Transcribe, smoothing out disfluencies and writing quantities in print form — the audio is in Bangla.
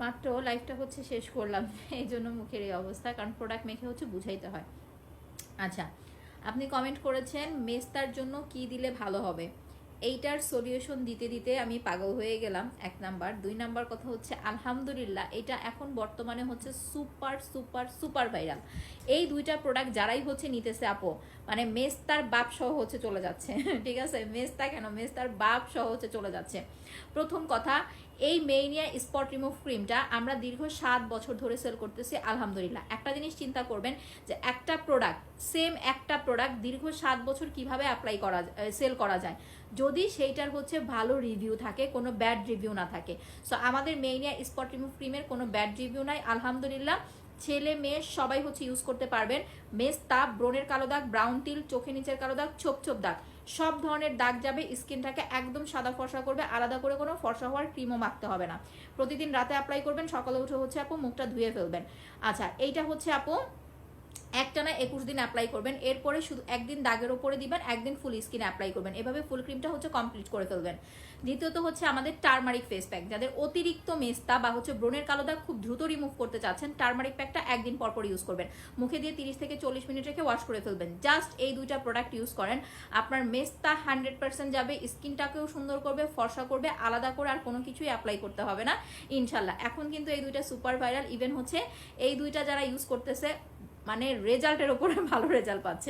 মাত্র লাইফটা হচ্ছে শেষ করলাম, এই জন্য মুখের এই অবস্থা, কারণ প্রোডাক্ট মেখে হচ্ছে বুঝাইতে হয়। আচ্ছা, আপনি কমেন্ট করেছেন মেস্তার জন্য কি দিলে ভালো হবে। এইটার সলিউশন দিতে দিতে আমি পাগল হয়ে গেলাম, 1 নাম্বার। 2 নাম্বার কথা হচ্ছে আলহামদুলিল্লাহ এটা এখন বর্তমানে হচ্ছে সুপার সুপার সুপার ভাইরাল। এই 2টা প্রোডাক্ট যারাই হচ্ছে নিতেছে আপু, মানে মেস্তার বাপ সহ হচ্ছে চলে যাচ্ছে ঠিক আছে, মেস্তা কেন, মেস্তার বাপ সহ হচ্ছে চলে যাচ্ছে। প্রথম কথা, এই মেইনিয়া স্পট রিমুভ ক্রিমটা আমরা দীর্ঘ 7 বছর ধরে সেল করতেছি আলহামদুলিল্লাহ। একটা জিনিস চিন্তা করবেন যে একটা প্রোডাক্ট, সেম একটা প্রোডাক্ট দীর্ঘ 7 বছর কিভাবে অ্যাপ্লাই করা সেল করা যায়, যদি সেইটার হচ্ছে ভালো রিভিউ থাকে, কোনো ব্যাড রিভিউ না থাকে। সো আমাদের মেইনিয়া স্পট রিমুভ ক্রিমের কোনো ব্যাড রিভিউ নাই আলহামদুলিল্লাহ। ছেলে মেয়ে সবাই হচ্ছে ইউজ করতে পারবেন। মেস্তা, ব্রণের কালো দাগ, ব্রাউন টিল, চোখে নিচের কালো দাগ, ছোপ ছোপ দাগ, সব ধরনের দাগ যাবে, স্কিনটাকে একদম সাদা ফর্সা করবে, আলাদা করে কোনো ফর্সা হওয়ার ক্রিমও মাখতে হবে না। প্রতিদিন রাতে অ্যাপ্লাই করবেন, সকালে উঠে হচ্ছে আপু মুখটা ধুয়ে ফেলবেন। আচ্ছা, এইটা হচ্ছে আপু একটানা 21 দিন অ্যাপ্লাই করবেন, এরপরে শুধু একদিন দাগের ওপরে দিবেন, একদিন ফুল স্কিন অ্যাপ্লাই করবেন, এভাবে ফুল ক্রিমটা হচ্ছে কমপ্লিট করে ফেলবেন। দ্বিতীয়ত হচ্ছে আমাদের টারমারিক ফেস প্যাক, যাদের অতিরিক্ত মেস্তা বা হচ্ছে ব্রণের কালো দাগ খুব দ্রুত রিমুভ করতে চাচ্ছেন, টারমারিক প্যাকটা একদিন পরপর ইউজ করবেন, মুখে দিয়ে 30 থেকে 40 মিনিট রেখে ওয়াশ করে ফেলবেন। জাস্ট এই 2টা প্রোডাক্ট ইউজ করেন, আপনার মেস্তা 100% যাবে, স্কিনটাকেও সুন্দর করবে, ফর্সা করবে, আলাদা করে আর কোনো কিছুই অ্যাপ্লাই করতে হবে না ইনশাল্লাহ। এখন কিন্তু এই 2টা সুপার ভাইরাল, ইভেন হচ্ছে এই 2টা যারা ইউজ করতেছে মানে রেজাল্টের ওপরে ভালো রেজাল্ট পাচ্ছে।